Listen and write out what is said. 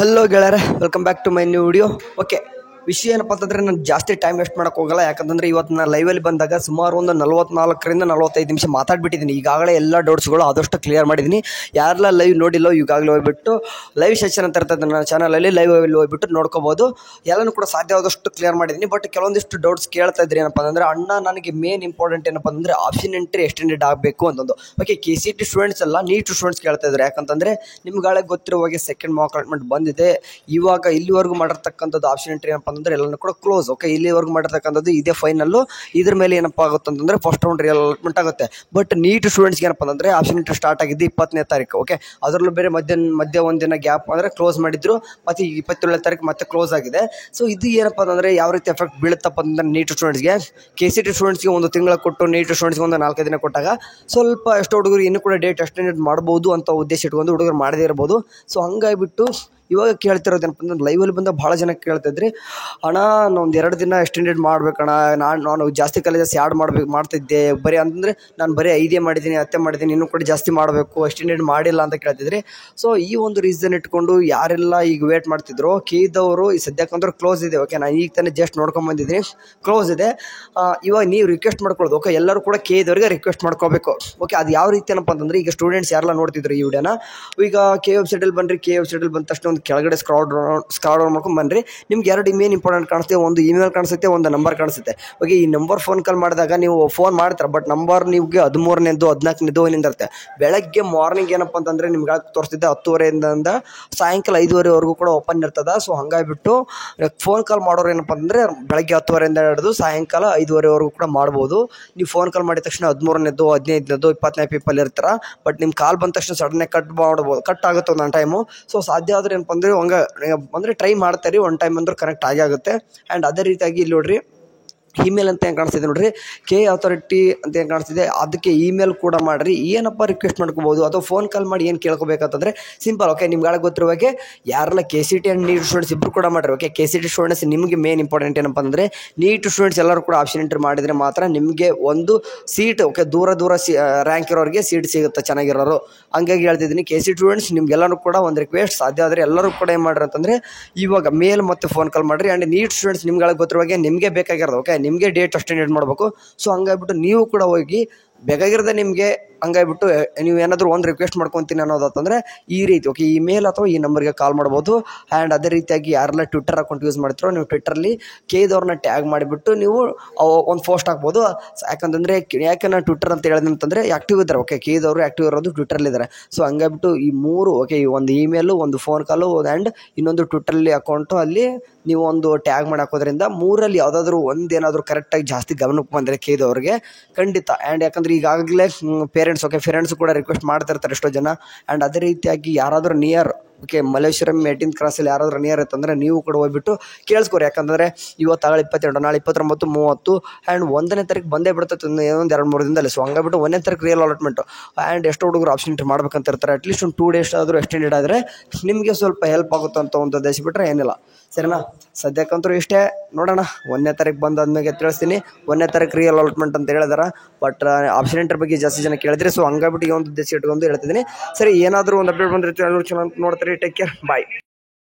Hello ಗೆಳೆಯರೆ, welcome back to my new video. Okay, ವಿಷಯ ಏನಪ್ಪ ಅಂತಂದರೆ ನಾನು ಜಾಸ್ತಿ ಟೈಮ್ ವೇಸ್ಟ್ ಮಾಡೋಕ್ಕೆ ಹೋಗಲ್ಲ. ಯಾಕಂತಂದರೆ ಇವತ್ತು ನಾನು ಲೈವಲ್ಲಿ ಬಂದಾಗ ಸುಮಾರು ಒಂದು 44ರಿಂದ 45 ನಿಮಿಷ ಮಾತಾಡ್ಬಿಟ್ಟಿದ್ದೀನಿ. ಈಗಾಗಲೇ ಎಲ್ಲ ಡೌಟ್ಸ್ಗಳು ಆದಷ್ಟು ಕ್ಲಿಯರ್ ಮಾಡಿದ್ದೀನಿ. ಯಾರೆಲ್ಲ ಲೈವ್ ನೋಡಿಲ್ಲೋ ಈಗಾಗಲೇ ಹೋಗ್ಬಿಟ್ಟು ಲೈವ್ ಸೆಷನ್ ಅಂತ ಇರ್ತದೆ ನನ್ನ ಚಾನಲಲ್ಲಿ, ಲೈವಲ್ಲಿ ಹೋಗ್ಬಿಟ್ಟು ನೋಡ್ಕೋಬೋದು. ಎಲ್ಲನೂ ಕೂಡ ಸಾಧ್ಯವಾದಷ್ಟು ಕ್ಲಿಯರ್ ಮಾಡಿದ್ದೀನಿ. ಬಟ್ ಕೆಲವೊಂದಿಷ್ಟು ಡೌಟ್ಸ್ ಕೇಳ್ತಾ ಇದ್ರಿ ಏನಪ್ಪ ಅಂತಂದರೆ, ಅಣ್ಣ ನನಗೆ ಮೇನ್ ಇಂಪಾರ್ಟೆಂಟ್ ಏನಪ್ಪ ಅಂದರೆ ಆಪ್ಷನ್ ಎಂಟ್ರಿ ಎಕ್ಸ್ಟೆಂಡೆಡ್ ಆಗಬೇಕು ಅಂತಂದು. ಓಕೆ, KCT ಸ್ಟೂಡೆಂಟ್ಸ್ ಎಲ್ಲ ನೀಟ್ ಸ್ಟೂಡೆಂಟ್ಸ್ ಕೇಳ್ತಾ ಇದ್ದಾರೆ. ಯಾಕಂತಂದರೆ ನಿಮ್ಗಾಳೆ ಗೊತ್ತಿರುವಾಗೆ ಸೆಕೆಂಡ್ ಮಾಕ್ ಅಲಾಟ್ಮೆಂಟ್ ಬಂದಿದೆ. ಇವಾಗ ಇಲ್ಲಿವರೆಗೂ ಮಾಡಿರ್ತಕ್ಕಂಥದ್ದು ಆಪ್ಷನ್ ಎಂಟ್ರಿ ಏನಪ್ಪ ಅಂತಂದರೆ ಎಲ್ಲನೂ ಕೂಡ ಕ್ಲೋಸ್. ಓಕೆ, ಇಲ್ಲಿವರೆಗೂ ಮಾಡಿರ್ತಕ್ಕಂಥದ್ದು ಇದೇ ಫೈನಲ್ಲು. ಇದ್ರ ಮೇಲೆ ಏನಪ್ಪ ಆಗುತ್ತೆ ಅಂತಂದರೆ ಫಸ್ಟ್ ರೌಂಡ್ ರಿಯಲ್ ಅಲಾಟ್ಮೆಂಟ್ ಆಗುತ್ತೆ. ಬಟ್ ನೀಟ್ ಸ್ಟೂಡೆಂಟ್ಸ್ಗೆ ಏನಪ್ಪ ಅಂತಂದರೆ ಆಪ್ಷನ್ ಎಂಟ್ರಿ ಸ್ಟಾರ್ಟ್ ಆಗಿದ್ದು 20ನೇ ತಾರೀಕು. ಓಕೆ, ಅದರಲ್ಲೂ ಬೇರೆ ಮಧ್ಯ ಒಂದಿನ ಗ್ಯಾಪ್ ಅಂದರೆ ಕ್ಲೋಸ್ ಮಾಡಿದ್ರು, ಮತ್ತು 27ನೇ ತಾರೀಕು ಮತ್ತೆ ಕ್ಲೋಸ್ ಆಗಿದೆ. ಸೊ ಇದು ಏನಪ್ಪ ಅಂತಂದರೆ ಯಾವ ರೀತಿ ಎಫೆಕ್ಟ್ ಬೀಳುತ್ತಪ್ಪ ಅಂತಂದರೆ ನೀಟ್ ಸ್ಟೂಡೆಂಟ್ಸ್ಗೆ, KCT ಸ್ಟೂಡೆಂಟ್ಸ್ಗೆ ಒಂದು ತಿಂಗಳ ಕೊಟ್ಟು ನೀಟ್ ಸ್ಟೂಡೆಂಟ್ಸ್ಗೆ ಒಂದು 4-5 ದಿನ ಕೊಟ್ಟಾಗ ಸ್ವಲ್ಪ ಎಷ್ಟೋ ಹುಡುಗರು ಇನ್ನೂ ಕೂಡ ಡೇಟ್ ಎಕ್ಸ್ಟೆಂಡೆಡ್ ಮಾಡ್ಬೋದು ಅಂತ ಉದ್ದೇಶ ಇಟ್ಕೊಂಡು ಹುಡುಗರು ಮಾಡದೇ ಇರ್ಬೋದು. ಸೊ ಹಂಗಾಗಿಬಿಟ್ಟು ಇವಾಗ ಕೇಳ್ತಿರೋದು ಏನಪ್ಪ ಅಂದ್ರೆ ಲೈವಲ್ಲಿ ಬಂದ ಭಾಳ ಜನ ಕೇಳ್ತಿದ್ರಿ, ಅಣ್ಣ ಒಂದು 2 ದಿನ ಎಕ್ಸ್ಟೆಂಡೆಡ್ ಮಾಡ್ಬೇಕಣ್ಣ, ನಾನು ಜಾಸ್ತಿ ಕಾಲೇಜಸ್ ಆ್ಯಡ್ ಮಾಡ್ತಿದ್ದೆ ಬರೀ ಅಂತಂದರೆ ನಾನು ಬರೀ 5 ಮಾಡಿದ್ದೀನಿ 10 ಮಾಡಿದ್ದೀನಿ, ಇನ್ನೂ ಕೂಡ ಜಾಸ್ತಿ ಮಾಡಬೇಕು, ಎಕ್ಸ್ಟೆಂಡೆಡ್ ಮಾಡಿಲ್ಲ ಅಂತ ಕೇಳ್ತಿದ್ರಿ. ಸೊ ಈ ಒಂದು ರೀಸನ್ ಇಟ್ಕೊಂಡು ಯಾರೆಲ್ಲ ಈಗ ವೇಟ್ ಮಾಡ್ತಿದ್ರು, ಕೇದವರು ಈ ಸದ್ಯಕ್ಕಂದ್ರೆ ಕ್ಲೋಸ್ ಇದೆ. ಓಕೆ, ನಾನು ಈಗ ತಾನೇ ಜಸ್ಟ್ ನೋಡ್ಕೊಂಬಂದಿದ್ದೀನಿ, ಕ್ಲೋಸ್ ಇದೆ. ಇವಾಗ ನೀವು ರಿಕ್ವೆಸ್ಟ್ ಮಾಡ್ಕೊಳ್ಳೋದು. ಓಕೆ, ಎಲ್ಲರೂ ಕೂಡ ಕೇದವ್ರಿಗೆ ರಿಕ್ವೆಸ್ಟ್ ಮಾಡ್ಕೋಬೇಕು. ಓಕೆ, ಅದು ಯಾವ ರೀತಿ ಏನಪ್ಪ ಅಂತಂದರೆ, ಈಗ ಸ್ಟೂಡೆಂಟ್ಸ್ ಯಾರೆಲ್ಲ ನೋಡ್ತಿದ್ರು ಈ ವಿಡಿಯೋನ, ಈಗ ಕೆ ವೆಬ್ಸೈಟಲ್ಲಿ ಬನ್ನಿರಿ. ವೆಬ್ಸೈಟಲ್ಲಿ ಬಂದ ತಕ್ಷಣ ಒಂದು ಕೆಳಗಡೆ ಸ್ಕ್ರಾಲ್ ಡೌನ್ ಮಾಡ್ಕೊಂಡು ಬನ್ನಿರಿ. ನಿಮ್ಗೆ 2 ಮೇನ್ ಇಂಪಾರ್ಟೆಂಟ್ ಕಾಣಿಸುತ್ತೆ, ಒಂದು ಇಮೇಲ್ ಕಾಣಿಸುತ್ತೆ, ಒಂದು ನಂಬರ್ ಕಾಣಿಸುತ್ತೆ. ಓಕೆ, ಈ ನಂಬರ್ ಫೋನ್ ಕಾಲ್ ಮಾಡಿದಾಗ ನೀವು ಫೋನ್ ಮಾಡ್ತಾರೆ, ಬಟ್ ನಂಬರ್ ನಿಮಗೆ 13ನೇದು 14ನೇದು ಏನಿಂದ ಇರುತ್ತೆ. ಬೆಳಗ್ಗೆ ಮಾರ್ನಿಂಗ್ ಏನಪ್ಪ ಅಂತಂದರೆ ನಿಮ್ಗೆ ತೋರಿಸ್ತಿದ್ದೆ 10:30ಯಿಂದ ಸಾಯಂಕಾಲ 5:30ವರೆಗೂ ಕೂಡ ಓಪನ್ ಇರ್ತದೆ. ಸೊ ಹಂಗಾಗಿಬಿಟ್ಟು ಫೋನ್ ಕಾಲ್ ಮಾಡೋರು ಏನಪ್ಪ ಅಂದರೆ ಬೆಳಗ್ಗೆ 10:30ಯಿಂದ ಹಿಡಿದು ಸಾಯಂಕಾಲ 5:30ವರೆಗೂ ಕೂಡ ಮಾಡ್ಬೋದು. ನೀವು ಫೋನ್ ಕಾಲ್ ಮಾಡಿದ ತಕ್ಷಣ 13ನೇದು 15ನೇದು 20ನೇ ಪೀಪಲ್ ಇರ್ತಾರೆ. ಬಟ್ ನಿಮ್ಮ ಕಾಲ್ ಬಂದ ತಕ್ಷಣ ಸಡನ್ನೇ ಕಟ್ ಆಗುತ್ತೆ ಒಂದೊಂದು ಟೈಮು. ಸೊ ಸಾಧ್ಯ ಆದರೆ ಏನಪ್ಪ ಅಂದರೆ ಅಂದರೆ ಟ್ರೈ ಮಾಡ್ತಾರೆ, ಒಂದು ಟೈಮ್ ಅಂದ್ರೆ ಕನೆಕ್ಟ್ ಆಗುತ್ತೆ. ಆ್ಯಂಡ್ ಅದೇ ರೀತಿಯಾಗಿ ಇಲ್ಲಿ ನೋಡ್ರಿ, ಇಮೇಲ್ ಅಂತ ಏನು ಕಾಣಿಸ್ತಿದೆ ನೋಡ್ರಿ, ಕೆ ಅಥಾರಿಟಿ ಅಂತ ಏನು ಕಾಣಿಸ್ತಿದೆ, ಅದಕ್ಕೆ ಇಮೇಲ್ ಕೂಡ ಮಾಡಿರಿ. ಏನಪ್ಪ ರಿಕ್ವೆಸ್ಟ್ ಮಾಡ್ಕೋಬೋದು ಅಥವಾ ಫೋನ್ ಕಾಲ್ ಮಾಡಿ ಏನು ಕೇಳ್ಕೊಬೇಕಂತಂದರೆ ಸಿಂಪಲ್. ಓಕೆ, ನಿಮ್ಗೆ ಗೊತ್ತಿರುವಾಗೆ ಯಾರೆಲ್ಲ KCT ಆ್ಯಂಡ್ ನೀಟ್ ಸ್ಟೂಡೆಂಟ್ಸ್ ಇಬ್ಬರು ಕೂಡ ಮಾಡಿರಿ. ಓಕೆ, KCT ಸ್ಟೂಡೆಂಟ್ಸ್ ನಿಮಗೆ ಮೇನ್ ಇಂಪಾರ್ಟೆಂಟ್ ಏನಪ್ಪ ಅಂದರೆ ನೀಟ್ ಸ್ಟೂಡೆಂಟ್ಸ್ ಎಲ್ಲರೂ ಕೂಡ ಆಪ್ಷನ್ ಎಂಟ್ರಿ ಮಾಡಿದರೆ ಮಾತ್ರ ನಿಮಗೆ ಒಂದು ಸೀಟ್, ಓಕೆ, ದೂರ ರ್ಯಾಂಕ್ ಇರೋರಿಗೆ ಸೀಟ್ ಸಿಗುತ್ತೆ ಚೆನ್ನಾಗಿರೋರು. ಹಂಗಾಗಿ ಹೇಳ್ತಿದ್ದೀನಿ, KCT ಸ್ಟೂಡೆಂಟ್ಸ್ ನಿಮ್ಗೆಲ್ಲರೂ ಕೂಡ ಒಂದು ರಿಕ್ವೆಸ್ಟ್, ಸಾಧ್ಯ ಆದರೆ ಎಲ್ಲರೂ ಕೂಡ ಏನು ಮಾಡಿರಿ ಅಂತಂದರೆ ಇವಾಗ ಮೇಲ್ ಮತ್ತು ಫೋನ್ ಕಾಲ್ ಮಾಡಿರಿ. ಆ್ಯಂಡ್ ನೀಟ್ ಸ್ಟೂಡೆಂಟ್ಸ್ ನಿಮ್ಗೆ ಗೊತ್ತಿರುವಾಗೆ ನಿಮಗೆ ಬೇಕಾಗಿರೋದು. ಓಕೆ, ನಿಮಗೆ ಡೇಟ್ ಎಕ್ಸ್ಟೆಂಡೆಡ್ ಮಾಡಬೇಕು. ಸೊ ಹಂಗಾಗ್ಬಿಟ್ಟು ನೀವು ಕೂಡ ಹೋಗಿ ಬೇಕಾಗಿರೋದೆ ನಿಮಗೆ. ಹಂಗಾಗ್ಬಿಟ್ಟು ನೀವು ಏನಾದರೂ ಒಂದು ರಿಕ್ವೆಸ್ಟ್ ಮಾಡ್ಕೊತೀನಿ ಅನ್ನೋದಂತಂದರೆ ಈ ರೀತಿ, ಓಕೆ, ಈ ಮೇಲ್ ಅಥವಾ ಈ ನಂಬರ್ಗೆ ಕಾಲ್ ಮಾಡ್ಬೋದು. ಆ್ಯಂಡ್ ಅದೇ ರೀತಿಯಾಗಿ ಯಾರೆಲ್ಲ ಟ್ವಿಟ್ಟರ್ ಅಕೌಂಟ್ ಯೂಸ್ ಮಾಡ್ತಿರೋ ನೀವು ಟ್ವಿಟ್ಟರಲ್ಲಿ ಕೇದವ್ರನ್ನ ಟ್ಯಾಗ್ ಮಾಡಿಬಿಟ್ಟು ನೀವು ಒಂದು ಪೋಸ್ಟ್ ಹಾಕ್ಬೋದು. ಯಾಕಂತಂದರೆ ಯಾಕೆ ನಾನು ಟ್ವಿಟ್ಟರ್ ಅಂತ ಹೇಳಿದೆ ಅಂತಂದರೆ ಆ್ಯಕ್ಟಿವ್ ಇದ್ದಾರೆ. ಓಕೆ, ಕೇದವರು ಆ್ಯಕ್ಟಿವ್ ಇರೋದು ಟ್ವಿಟ್ಟರಲ್ಲಿದ್ದಾರೆ. ಸೊ ಹಂಗಾಗ್ಬಿಟ್ಟು ಈ 3, ಓಕೆ, ಈ ಒಂದು ಇಮೇಲು, ಒಂದು ಫೋನ್ ಕಾಲು ಆ್ಯಂಡ್ ಇನ್ನೊಂದು ಟ್ವಿಟ್ಟರಲ್ಲಿ ಅಕೌಂಟು, ಅಲ್ಲಿ ನೀವು ಒಂದು ಟ್ಯಾಗ್ ಮಾಡಿ ಹಾಕೋದ್ರಿಂದ 3ರಲ್ಲಿ ಯಾವುದಾದ್ರೂ ಒಂದೇನಾದರೂ ಕರೆಕ್ಟಾಗಿ ಜಾಸ್ತಿ ಗಮನಕ್ಕೆ ಬಂದರೆ ಕೇದವ್ರಿಗೆ ಖಂಡಿತ. ಆ್ಯಂಡ್ ಯಾಕಂದರೆ ಈಗಾಗಲೇ ಪೇರೆಂಟ್ಸ್, ಓಕೆ, ಪೇರೆಂಟ್ಸ್ ಕೂಡ ರಿಕ್ವೆಸ್ಟ್ ಮಾಡ್ತಿರ್ತಾರೆ ಎಷ್ಟೋ ಜನ. ಆ್ಯಂಡ್ ಅದೇ ರೀತಿಯಾಗಿ ಯಾರಾದರೂ ನಿಯರ್, ಓಕೆ, ಮಲ್ಲೇಶ್ವರಂ 18th ಕ್ರಾಸಲ್ಲಿ ಯಾರಾದರೂ ನಿಯರ್ ಇತ್ತಂದರೆ ನೀವು ಕೂಡ ಹೋಗ್ಬಿಟ್ಟು ಕೇಳಿಸ್ಕೊರಿ. ಯಾಕಂದರೆ ಇವತ್ತು 22, ನಾಳೆ 29, 30 ಆ್ಯಂಡ್ 1ನೇ ತಾರೀಕು ಬಂದೇ ಬಿಡ್ತೈತೆ, ಇನ್ನೊಂದು 2-3 ದಿನದಲ್ಲಿ. ಸೊ ಹಂಗಾಗ್ಬಿಟ್ಟು 1ನೇ ತಾರೀಕು ರಿಯಲ್ ಅಲಾಟ್ಮೆಂಟು. ಆ್ಯಂಡ್ ಎಷ್ಟೋ ಹುಡುಗರು ಆಪ್ಷನ್ ಎಂಟ್ರಿ ಮಾಡ್ಬೇಕಂತ ಇರ್ತಾರೆ. ಅಟ್ಲೀಸ್ಟ್ ಒಂದು 2 ಡೇಸ್ ಆದರೂ ಎಕ್ಸ್ಟೆಂಡೆಡ್ ಆದರೆ ನಿಮಗೆ ಸ್ವಲ್ಪ ಹೆಲ್ಪ್ ಆಗುತ್ತೆ ಅಂತ ಒಂದು ಉದ್ದೇಶ ಬಿಟ್ಟರೆ ಏನಿಲ್ಲ. ಸರಿನಾ, ಸದ್ಯಕ್ಕಂತೂ ಇಷ್ಟೇ. ನೋಡೋಣ, 1ನೇ ತಾರೀಕು ಬಂದಾದ್ಮೇಲೆ ತಿಳಿಸ್ತೀನಿ. 1ನೇ ತಾರೀಕು ರಿಯಲ್ ಅಲಾಟ್ಮೆಂಟ್ ಅಂತ ಹೇಳಿದಾರೆ. ಬಟ್ ಆಪ್ಷನ್ ಎಂಟ್ರಿ ಬಗ್ಗೆ ಜಾಸ್ತಿ ಜನ ಕೇಳಿದ್ರಿ. ಸೊ ಹಂಗಾಗ್ಬಿಟ್ಟು ಈ ಒಂದು ಉದ್ದೇಶ ಇಟ್ಕೊಂಡು ಹೇಳ್ತಿದ್ದೀನಿ. ಸರಿ, ಏನಾದರೂ ಒಂದು ಅಪ್ಡೇಟ್ ಬಂದಿರ್ತೀವಿ, ನೋಡ್ತೀರಿ. ಟೇಕ್ ಕೇರ್, ಬಾಯ್.